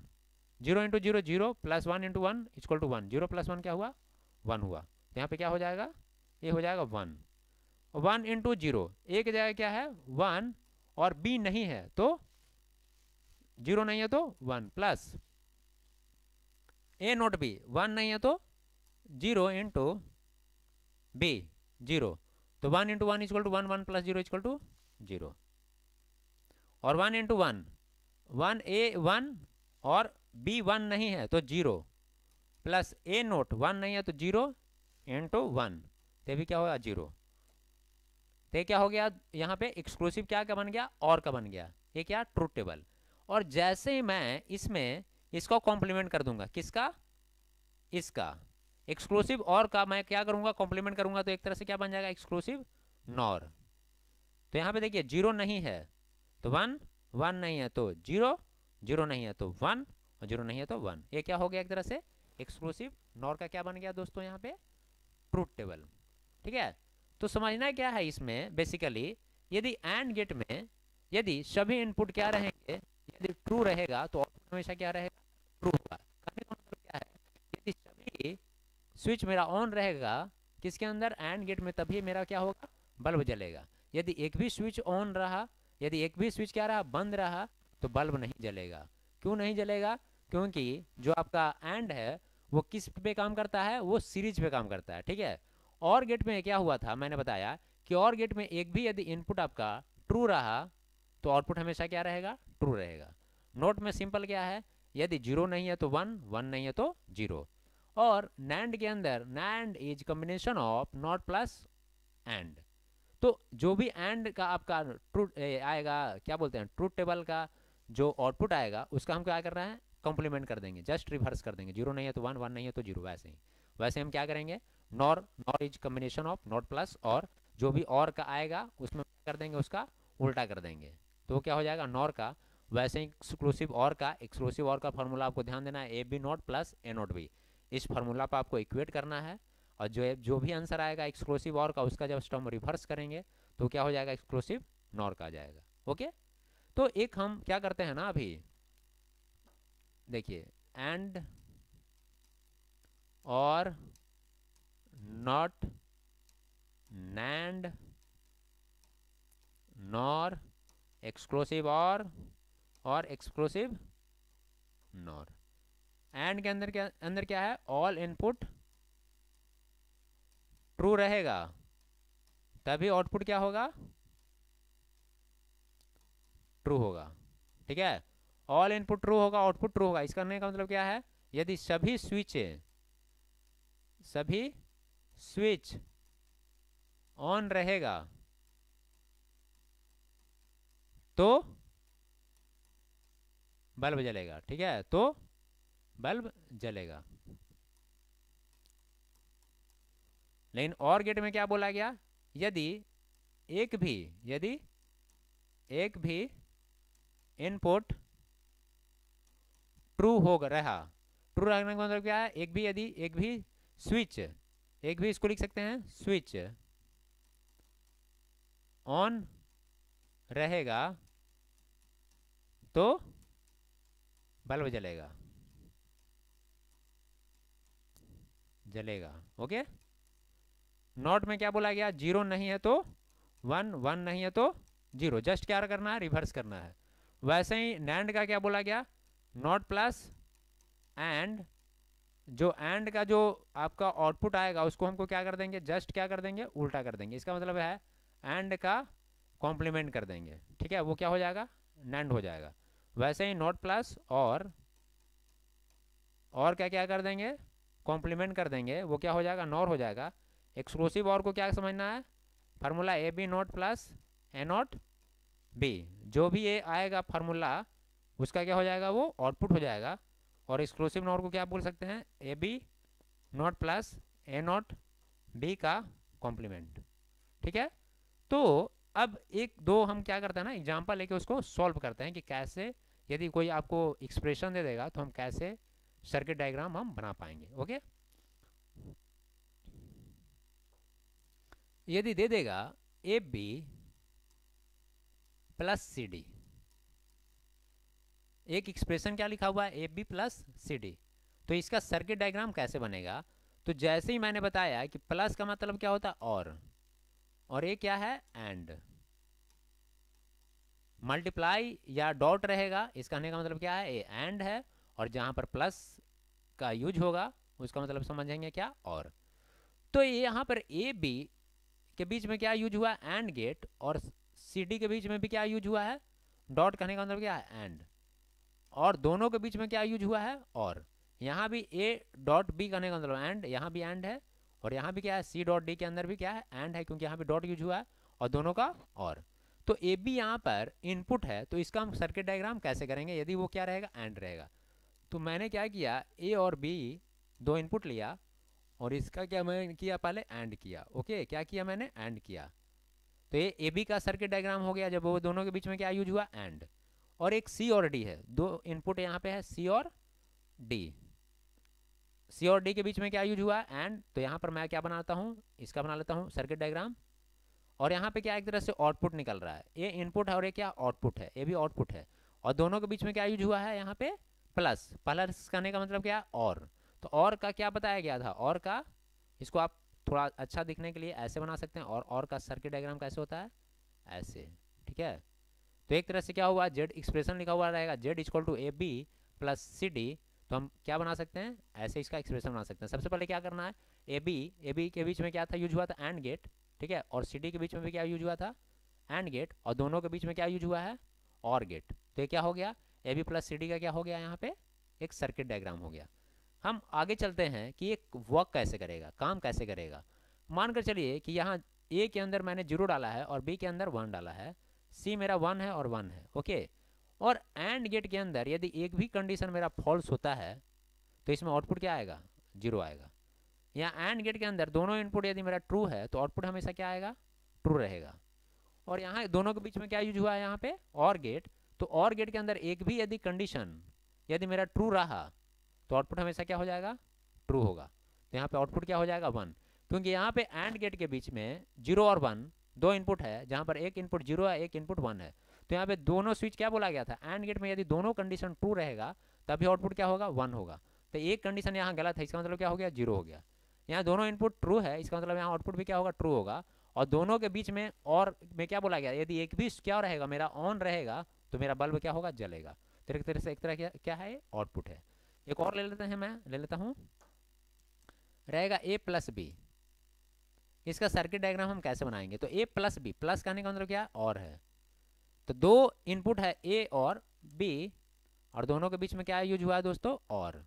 0 into 0 0 plus 1 into 1 equal to 1, 0 plus 1 क्या हुआ 1 हुआ, तो यहाँ पे क्या हो जाएगा ये हो जाएगा 1, 1 इंटू 0, ए की जगह क्या है 1 और बी नहीं है तो 0 नहीं है तो 1 प्लस ए नोट बी 1 नहीं है तो 0 इंटू बी 0, तो 1 into 1 equal to 1, 1 plus 0 equal to 0, और 1 इंटू 1 1 ए 1 और बी 1 नहीं है तो 0 प्लस ए नोट 1 नहीं है तो 0 इंटू 1, तो भी क्या होगा 0। तो क्या हो गया यहाँ पे एक्सक्लूसिव क्या का बन गया और का बन गया, ये क्या ट्रूथ टेबल। और जैसे ही मैं इसमें इसको कॉम्प्लीमेंट कर दूंगा, किसका इसका एक्सक्लूसिव और का मैं क्या करूंगा कॉम्प्लीमेंट करूंगा, तो एक तरह से क्या बन जाएगा एक्सक्लूसिव नॉर। तो यहाँ पे देखिए 0 नहीं है तो 1, 1 नहीं है तो 0, 0 नहीं है तो 1 और 0 नहीं है तो 1, ये क्या हो गया एक तरह से एक्सक्लूसिव नॉर का क्या बन गया दोस्तों यहाँ पे ट्रूथ टेबल, ठीक है। तो समझना क्या है इसमें बेसिकली, यदि एंड गेट में यदि सभी इनपुट क्या रहेंगे, यदि ट्रू रहेगा तो आउटपुट हमेशा क्या रहेगा ट्रू होगा। कहने का मतलब क्या है, यदि सभी स्विच मेरा ऑन रहेगा किसके अंदर एंड गेट में, तभी मेरा क्या होगा बल्ब जलेगा। यदि एक भी स्विच ऑन रहा, यदि एक भी स्विच क्या रहा बंद रहा तो बल्ब नहीं जलेगा। क्यों नहीं जलेगा, क्योंकि जो आपका एंड है वो किस पे काम करता है, वो सीरीज पे काम करता है, ठीक है। और गेट में क्या हुआ था मैंने बताया कि और गेट में एक भी यदि इनपुट आपका ट्रू रहा तो आउटपुट हमेशा क्या रहेगा ट्रू रहेगा। नोट में सिंपल क्या है, यदि 0 नहीं है तो 1, 1 नहीं है तो 0। और नैंड के अंदर NAND is combination of not plus and, तो जो भी एंड का आपका ट्रू आएगा क्या बोलते हैं ट्रूथ टेबल का जो आउटपुट आएगा उसका हम क्या कर रहे हैं कॉम्प्लीमेंट कर देंगे, जस्ट रिवर्स कर देंगे, 0 नहीं है तो 1, 1 नहीं है तो 0, वैसे ही वैसे हम क्या करेंगे nor, nor is combination of not plus और, जो भी और का आएगा उसमें क्या कर देंगे उसका उल्टा कर देंगे, तो क्या हो जाएगा नॉर का। वैसे ही एक्सक्लूसिव और का, एक्सक्लूसिव और का फॉर्मूला आपको ध्यान देना है A B not plus A not B, इस फार्मूला पर आपको इक्वेट करना है, और जो भी आंसर आएगा एक्सक्लूसिव और का उसका जब हम रिवर्स करेंगे तो क्या हो जाएगा एक्सक्लूसिव नॉर का आ जाएगा, ओके। तो एक हम क्या करते हैं ना अभी देखिए एंड और नॉट नैंड नॉर एक्सक्लूसिव और एक्सक्लूसिव नॉर। एंड के अंदर क्या है ऑल इनपुट ट्रू रहेगा तभी आउटपुट क्या होगा ट्रू होगा, ठीक है। ऑल इनपुट ट्रू होगा, आउटपुट ट्रू होगा। इसका करने का मतलब क्या है, यदि सभी स्विच ऑन रहेगा तो बल्ब जलेगा, ठीक है, तो बल्ब जलेगा। लेकिन और गेट में क्या बोला गया, यदि एक भी इनपुट ट्रू हो रहा, ट्रू रखने का मतलब क्या है, एक भी स्विच, एक भी इसको लिख सकते हैं स्विच ऑन रहेगा तो बल्ब जलेगा। ओके, नॉट में क्या बोला गया, 0 नहीं है तो 1, 1 नहीं है तो 0, जस्ट क्या करना है, रिवर्स करना है। वैसे ही नैंड का क्या बोला गया, नॉट प्लस एंड, जो एंड का जो आपका आउटपुट आएगा उसको हमको क्या कर देंगे, जस्ट क्या कर देंगे, उल्टा कर देंगे। इसका मतलब है एंड का कॉम्प्लीमेंट कर देंगे, ठीक है, वो क्या हो जाएगा, नैंड हो जाएगा। वैसे ही नॉट प्लस और क्या क्या कर देंगे, कॉम्प्लीमेंट कर देंगे, वो क्या हो जाएगा, नॉर हो जाएगा। एक्सक्लूसिव और को क्या समझना है, formula A B not plus A not B, जो भी ये आएगा फार्मूला उसका क्या हो जाएगा, वो आउटपुट हो जाएगा। और एक्सक्लूसिव नॉट को क्या बोल सकते हैं, A B not plus A not B का कॉम्प्लीमेंट, ठीक है। तो अब एक दो हम क्या करते हैं ना, एग्जाम्पल लेके उसको सॉल्व करते हैं कि कैसे, यदि कोई आपको एक्सप्रेशन दे देगा तो हम कैसे सर्किट डायग्राम हम बना पाएंगे। ओके, यदि दे देगा A B plus C D, एक एक्सप्रेशन क्या लिखा हुआ है, A B plus C D, तो इसका सर्किट डायग्राम कैसे बनेगा। तो जैसे ही मैंने बताया कि प्लस का मतलब क्या होता है और ये क्या है, एंड, मल्टीप्लाई या डॉट रहेगा, इसका कहने का मतलब क्या है, ये एंड है, और जहां पर प्लस का यूज होगा उसका मतलब समझेंगे क्या, और। तो ये यहाँ पर ए बी के बीच में क्या यूज हुआ, एंड गेट, और सी डी के बीच में भी क्या यूज हुआ है, डॉट, कहने का मतलब क्या है, एंड, और दोनों के बीच में क्या यूज हुआ है, और। यहाँ भी ए डॉट बी करने का मतलब एंड, यहाँ भी एंड है, और यहाँ भी क्या है, सी डॉट डी के अंदर भी क्या है, एंड है, क्योंकि यहाँ भी डॉट यूज हुआ है, और दोनों का और। तो ए बी यहाँ पर इनपुट है, तो इसका हम सर्किट डायग्राम कैसे करेंगे, यदि वो क्या रहेगा, एंड रहेगा। तो मैंने क्या किया, ए और बी दो इनपुट लिया, और इसका क्या मैंने किया, पहले एंड किया। ओके, क्या किया मैंने, एंड किया। तो ये ए बी का सर्किट डायग्राम हो गया, जब वो दोनों के बीच में क्या यूज हुआ, एंड। और एक सी और डी है, दो इनपुट यहाँ पे है सी और डी, सी और डी के बीच में क्या यूज हुआ, एंड। तो यहाँ पर मैं क्या बनाता हूँ, इसका बना लेता हूँ सर्किट डायग्राम। और यहाँ पे क्या एक तरह से आउटपुट निकल रहा है, ये इनपुट है और ये क्या आउटपुट है, ये भी आउटपुट है, और दोनों के बीच में क्या यूज हुआ है, यहाँ पे प्लस, प्लस करने का मतलब क्या, और। तो और का क्या बताया गया था, और का, इसको आप थोड़ा अच्छा दिखने के लिए ऐसे बना सकते हैं, और का सर्किट डायग्राम कैसे होता है, ऐसे, ठीक है। तो एक तरह से क्या हुआ, जेड एक्सप्रेशन लिखा हुआ रहेगा, Z equal to A B plus C D, तो हम क्या बना सकते हैं, ऐसे इसका एक्सप्रेशन बना सकते हैं। सबसे पहले क्या करना है, ए बी के बीच में क्या था, यूज हुआ था एंड गेट, ठीक है, और सी डी के बीच में भी क्या यूज हुआ था, एंड गेट, और दोनों के बीच में क्या यूज हुआ है, और गेट। तो ये क्या हो गया, A B plus C D का क्या हो गया, यहाँ पे एक सर्किट डायग्राम हो गया। हम आगे चलते हैं कि ये वर्क कैसे करेगा, काम कैसे करेगा। मानकर चलिए कि यहाँ ए के अंदर मैंने 0 डाला है और बी के अंदर 1 डाला है, सी मेरा 1 है और 1 है, ओके। और एंड गेट के अंदर यदि एक भी कंडीशन मेरा फॉल्स होता है तो इसमें आउटपुट क्या आएगा, 0 आएगा। यहाँ एंड गेट के अंदर दोनों इनपुट यदि मेरा ट्रू है तो आउटपुट हमेशा क्या आएगा, ट्रू रहेगा। और यहाँ दोनों के बीच में क्या यूज हुआ है, यहाँ पे और गेट, तो और गेट के अंदर एक भी यदि कंडीशन यदि मेरा ट्रू रहा तो आउटपुट हमेशा क्या हो जाएगा, ट्रू होगा। तो यहाँ पे आउटपुट क्या हो जाएगा, 1, क्योंकि यहाँ पे एंड गेट के बीच में 0 और 1 दो इनपुट है, जहाँ पर एक इनपुट 0 है, एक इनपुट 1 है। तो यहाँ पे दोनों स्विच क्या बोला गया था, एंड गेट में यदि दोनों कंडीशन ट्रू रहेगा तभी आउटपुट क्या होगा, 1 होगा। तो एक कंडीशन यहाँ गलत है, इसका मतलब क्या हो गया, 0 हो गया। यहाँ दोनों इनपुट ट्रू है, इसका मतलब यहाँ आउटपुट भी क्या होगा, ट्रू होगा। और दोनों के बीच में और में क्या बोला गया, यदि एक भी क्या रहेगा मेरा ऑन रहेगा तो मेरा बल्ब क्या होगा, जलेगा। तो एक तरह से एक तरह क्या है, आउटपुट है। एक और ले लेते हैं, मैं ले लेता हूँ, रहेगा ए प्लस बी। इसका सर्किट डायग्राम हम कैसे बनाएंगे, तो ए प्लस बी, प्लस कहने का मतलब क्या, और है। तो दो इनपुट है ए और बी, और दोनों के बीच में क्या यूज हुआ है दोस्तों, और।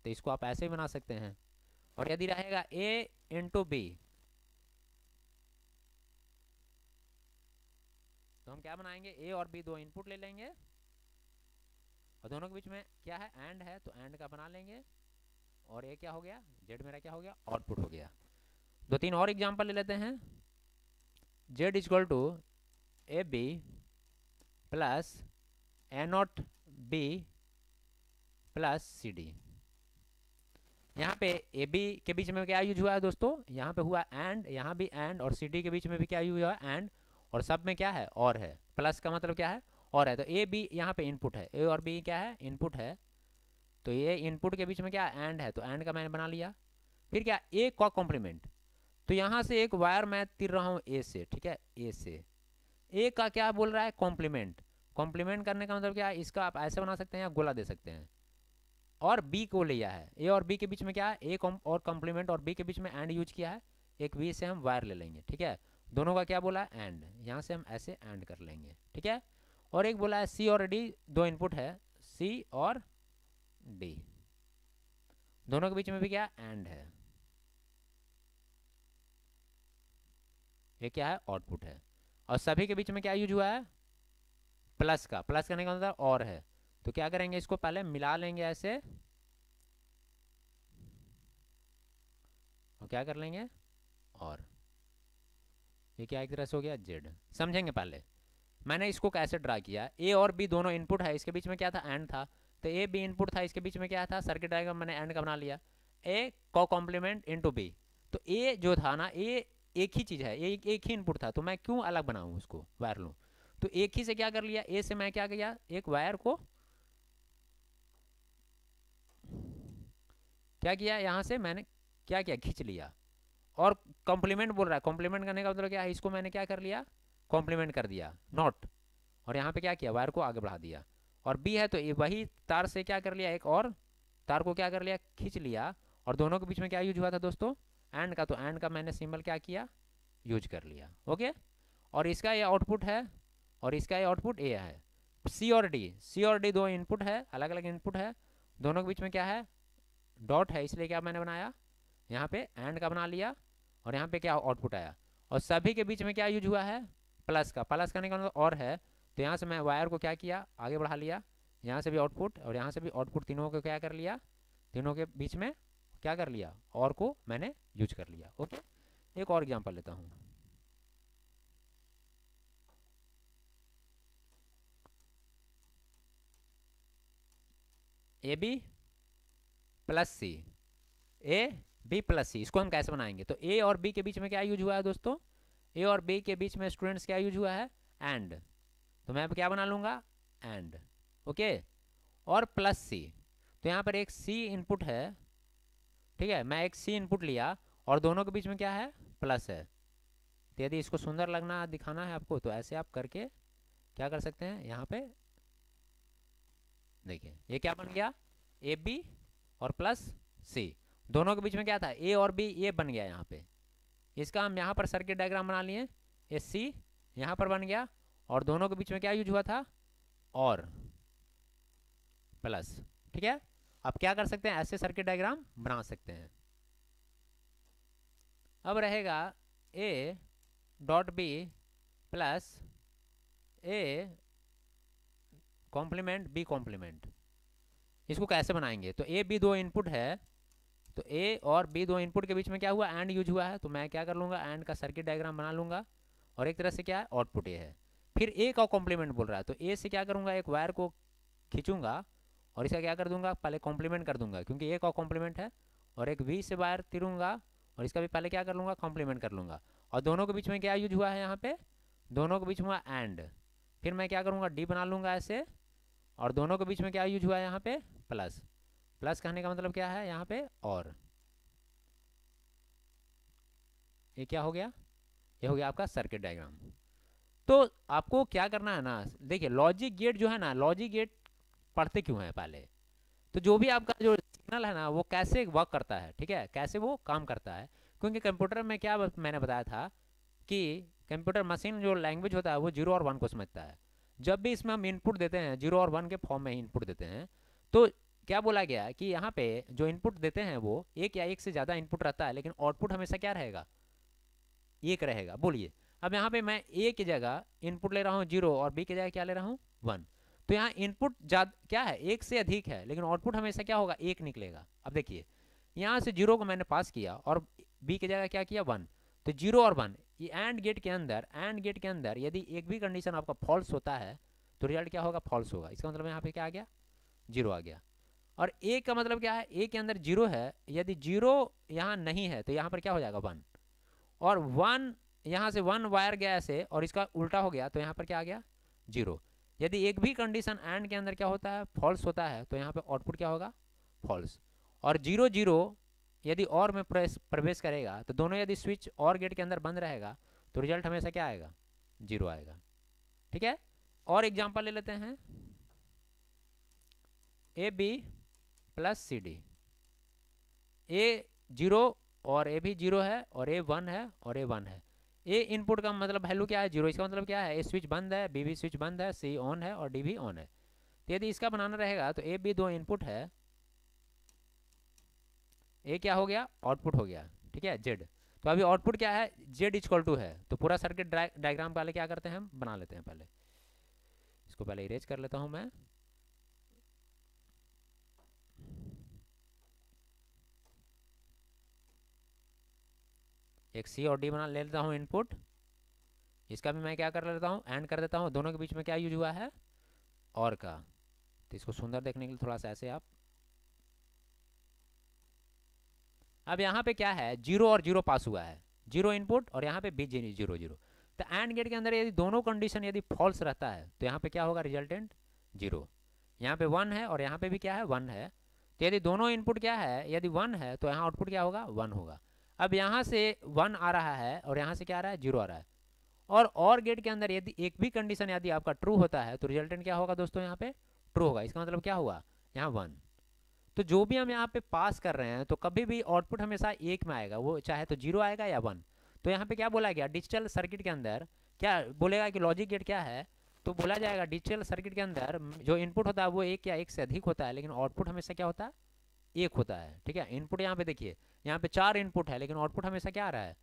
तो इसको आप ऐसे ही बना सकते हैं। और यदि रहेगा ए इंटू बी, तो हम क्या बनाएंगे, ए और बी दो इनपुट ले लेंगे, और दोनों के बीच में क्या है, एंड है, तो एंड का बना लेंगे। और ये क्या हो गया, जेड मेरा क्या हो गया, आउटपुट हो गया। दो तीन और एग्जांपल ले लेते हैं। Z equal to A B plus A not B plus C D. यहाँ पे ए बी के बीच में क्या यूज हुआ है दोस्तों, यहाँ पे हुआ एंड, यहाँ भी एंड, और सी डी के बीच में भी क्या यूज हुआ है, एंड, और सब में क्या है, और है। प्लस का मतलब क्या है, और है। तो ए बी यहाँ पे इनपुट है, ए और बी क्या है, इनपुट है। तो ये इनपुट के बीच में क्या एंड है, तो एंड का मैंने बना लिया। फिर क्या, ए का कॉम्प्लीमेंट, तो यहाँ से एक वायर मैं तिर रहा हूँ ए से, ठीक है, ए से। ए का क्या बोल रहा है, कॉम्प्लीमेंट। कॉम्प्लीमेंट करने का मतलब क्या है, इसका आप ऐसे बना सकते हैं या गोला दे सकते हैं। और बी को लिया है, ए और बी के बीच में क्या है, ए और कॉम्प्लीमेंट, और बी के बीच में एंड यूज किया है। एक बी से हम वायर ले लेंगे, ठीक है। दोनों का क्या बोला है, एंड, यहाँ से हम ऐसे एंड कर लेंगे, ठीक है। और एक बोला है सी और डी, दो इनपुट है, सी और डी, दोनों के बीच में भी क्या एंड है। ये क्या है, आउटपुट है। और सभी के बीच में क्या यूज हुआ है, प्लस का। प्लस करने का मतलब और है। तो क्या करेंगे, इसको पहले मिला लेंगे ऐसे, और क्या कर लेंगे, और। ये क्या एक तरह से हो गया जेड। समझेंगे पहले मैंने इसको कैसे ड्रा किया। ए और बी दोनों इनपुट है, इसके बीच में क्या था, एंड था। तो ए बी इनपुट था, इसके बीच में क्या था, सर्किट डायग्राम मैंने एंड का बना लिया। ए को कॉम्प्लीमेंट इनटू बी, तो ए जो था ना, ए एक ही चीज है, एक ही इनपुट था, तो मैं क्यों अलग बनाऊं उसको, वायर लूं। तो एक ही से क्या कर लिया, ए से मैं क्या किया, एक वायर को क्या किया, यहाँ से मैंने क्या किया, खींच लिया। और कॉम्प्लीमेंट बोल रहा है, कॉम्प्लीमेंट करने का मतलब क्या है, इसको मैंने क्या कर लिया, कॉम्प्लीमेंट कर दिया, नॉट। और यहाँ पे क्या किया, वायर को आगे बढ़ा दिया। और बी है तो ये वही तार से क्या कर लिया, एक और तार को क्या कर लिया, खींच लिया। और दोनों के बीच में क्या यूज हुआ था दोस्तों, एंड का। तो एंड का मैंने सिंबल क्या किया, यूज कर लिया, ओके। और इसका ये आउटपुट है, और इसका ये आउटपुट ए है। सी और डी, सी और डी दो इनपुट है, अलग अलग इनपुट है, दोनों के बीच में क्या है, डॉट है, इसलिए क्या मैंने बनाया, यहाँ पे एंड का बना लिया। और यहाँ पे क्या आउटपुट आया। और सभी के बीच में क्या यूज हुआ है, प्लस का। प्लस करने का मतलब और है, तो यहाँ से मैं वायर को क्या किया, आगे बढ़ा लिया। यहाँ से भी आउटपुट और यहाँ से भी आउटपुट, तीनों को क्या कर लिया, तीनों के बीच में क्या कर लिया, और को मैंने यूज कर लिया, ओके। एक और एग्जांपल लेता हूँ। A B plus C, A B plus C, इसको हम कैसे बनाएंगे। तो ए और बी के बीच में क्या यूज हुआ है दोस्तों, ए और बी के बीच में स्टूडेंट्स क्या यूज हुआ है, एंड। तो मैं अब क्या बना लूंगा, एंड, ओके। और प्लस सी, तो यहाँ पर एक सी इनपुट है, ठीक है, मैं एक सी इनपुट लिया, और दोनों के बीच में क्या है, प्लस है। तो यदि इसको सुंदर लगना दिखाना है आपको, तो ऐसे आप करके क्या कर सकते हैं, यहाँ पे देखिए ये क्या बन गया, ए बी और प्लस सी, दोनों के बीच में क्या था, ए और बी, ये बन गया यहाँ पे। इसका हम यहाँ पर सर्किट डायग्राम बना लिए, ए सी यहाँ पर बन गया, और दोनों के बीच में क्या यूज हुआ था, और प्लस, ठीक है। अब क्या कर सकते हैं, ऐसे सर्किट डायग्राम बना सकते हैं। अब रहेगा A dot B plus A complement B complement. इसको कैसे बनाएंगे, तो ए बी दो इनपुट है, तो ए और बी दो इनपुट के बीच में क्या हुआ, एंड यूज हुआ है। तो मैं क्या कर लूँगा, एंड का सर्किट डायग्राम बना लूँगा, और एक तरह से क्या है, आउटपुट ए है। फिर ए का कॉम्प्लीमेंट बोल रहा है, तो ए से क्या करूँगा, एक वायर को खींचूंगा, और इसका क्या कर दूंगा, पहले कॉम्प्लीमेंट कर दूंगा, क्योंकि ए का कॉम्प्लीमेंट है। और एक वी से वायर तिरूंगा, और इसका भी पहले क्या कर लूँगा, कॉम्प्लीमेंट कर लूँगा। और दोनों के बीच में क्या यूज हुआ है, यहाँ पे दोनों के बीच में एंड। फिर मैं क्या करूँगा, डी बना लूँगा ऐसे, और दोनों के बीच में क्या यूज हुआ है, यहाँ पे प्लस। प्लस कहने का मतलब क्या है, यहाँ पे और। ये क्या हो गया, ये हो गया आपका सर्किट डायग्राम। तो आपको क्या करना है ना, देखिए लॉजिक गेट जो है ना, लॉजिक गेट पढ़ते क्यों है पहले, तो जो भी आपका जो सिग्नल है ना, वो कैसे वर्क करता है, ठीक है, कैसे वो काम करता है। क्योंकि कंप्यूटर में क्या मैंने बताया था कि कंप्यूटर मशीन जो लैंग्वेज होता है वो 0 और 1 को समझता है। जब भी इसमें हम इनपुट देते हैं 0 और 1 के फॉर्म में ही इनपुट देते हैं, तो क्या बोला गया कि यहाँ पे जो इनपुट देते हैं वो एक या एक से ज़्यादा इनपुट रहता है, लेकिन आउटपुट हमेशा क्या रहेगा, एक रहेगा। बोलिए, अब यहाँ पे मैं ए की जगह इनपुट ले रहा हूँ 0 और बी की जगह क्या ले रहा हूँ 1, तो यहाँ इनपुट क्या है, एक से अधिक है, लेकिन आउटपुट हमेशा क्या होगा, एक निकलेगा। अब देखिए यहाँ से 0 को मैंने पास किया और बी की जगह क्या किया 1, तो 0 और 1 ये एंड गेट के अंदर यदि एक भी कंडीशन आपका फॉल्स होता है तो रिजल्ट क्या होगा, फॉल्स होगा। इसका मतलब यहाँ पे क्या आ गया, 0 आ गया। और ए का मतलब क्या है, ए के अंदर 0 है, यदि 0 यहाँ नहीं है तो यहाँ पर क्या हो जाएगा 1, और 1 यहाँ से 1 वायर गया ऐसे और इसका उल्टा हो गया तो यहाँ पर क्या आ गया 0। यदि एक भी कंडीशन एंड के अंदर क्या होता है, फॉल्स होता है, तो यहाँ पे आउटपुट क्या होगा, फॉल्स। और 0 0 यदि और में प्रवेश करेगा तो दोनों यदि स्विच और गेट के अंदर बंद रहेगा तो रिजल्ट हमेशा क्या आएगा, 0 आएगा। ठीक है, और एग्जांपल ले लेते हैं, A B plus C D, A 0 और ए भी 0 है और ए 1 है और ए 1 है। ए इनपुट का मतलब वैल्यू क्या है, 0, इसका मतलब क्या है, ए स्विच बंद है, बी भी स्विच बंद है, सी ऑन है और डी भी ऑन है। तो यदि इसका बनाना रहेगा तो ए बी दो इनपुट है, ए क्या हो गया, आउटपुट हो गया। ठीक है, जेड, तो अभी आउटपुट क्या है, जेड इक्वल टू है, तो पूरा सर्किट डायग्राम पहले क्या करते हैं, हम बना लेते हैं। पहले इसको पहले इरेज कर लेता हूं मैं। एक सी और डी बना ले लेता हूँ इनपुट, इसका भी मैं क्या कर लेता हूँ, एंड कर देता हूँ। दोनों के बीच में क्या यूज हुआ है, और का। तो इसको सुंदर देखने के लिए थोड़ा सा ऐसे आप, अब यहाँ पे क्या है, 0 और 0 पास हुआ है, 0 इनपुट और यहाँ पे भी 0 0। तो एंड गेट के अंदर यदि दोनों कंडीशन यदि फॉल्स रहता है तो यहाँ पे क्या होगा, रिजल्टेंट 0। यहाँ पे 1 है और यहाँ पे भी क्या है, 1 है। तो यदि दोनों इनपुट क्या है, यदि 1 है तो यहाँ आउटपुट क्या होगा, 1 होगा। अब यहाँ से 1 आ रहा है और यहाँ से क्या आ रहा है, 0 आ रहा है। और गेट के अंदर यदि एक भी कंडीशन यदि आपका ट्रू होता है तो रिजल्टेंट क्या होगा दोस्तों, यहाँ पे ट्रू होगा। इसका मतलब क्या हुआ, यहाँ 1। तो जो भी हम यहाँ पे पास कर रहे हैं तो कभी भी आउटपुट हमेशा एक में आएगा, वो चाहे तो 0 आएगा या 1। तो यहाँ पे क्या बोला गया, डिजिटल सर्किट के अंदर क्या बोलेगा कि लॉजिक गेट क्या है, तो बोला जाएगा डिजिटल सर्किट के अंदर जो इनपुट होता है वो एक या एक से अधिक होता है, लेकिन आउटपुट हमेशा क्या होता है, एक होता है। ठीक है, इनपुट यहाँ पे देखिए, यहाँ पे 4 इनपुट है लेकिन आउटपुट हमेशा क्या आ रहा है,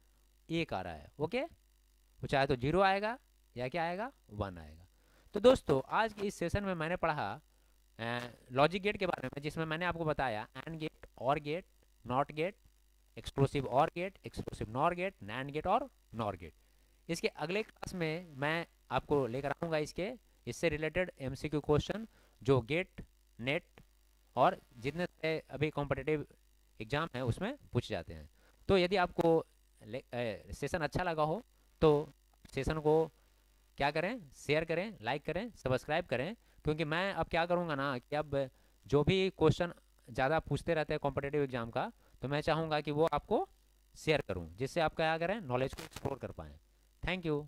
एक आ रहा है। ओके, वो चाहे तो 0 आएगा या क्या आएगा, 1 आएगा। तो दोस्तों आज के इस सेशन में मैंने पढ़ा लॉजिक गेट के बारे में, जिसमें मैंने आपको बताया and gate, or gate, not gate, exclusive or gate, exclusive nor gate, nand gate और नॉर गेट। इसके अगले क्लास में मैं आपको लेकर आऊँगा इससे रिलेटेड MCQ क्वेश्चन जो गेट, नेट और जितने अभी कॉम्पिटिटिव एग्जाम है उसमें पूछ जाते हैं। तो यदि आपको सेशन अच्छा लगा हो तो सेशन को क्या करें, शेयर करें, लाइक करें, सब्सक्राइब करें, क्योंकि मैं अब क्या करूँगा ना कि अब जो भी क्वेश्चन ज़्यादा पूछते रहते हैं कॉम्पिटिटिव एग्जाम का, तो मैं चाहूँगा कि वो आपको शेयर करूँ, जिससे आप क्या करें, नॉलेज को एक्सप्लोर कर पाएँ। Thank you.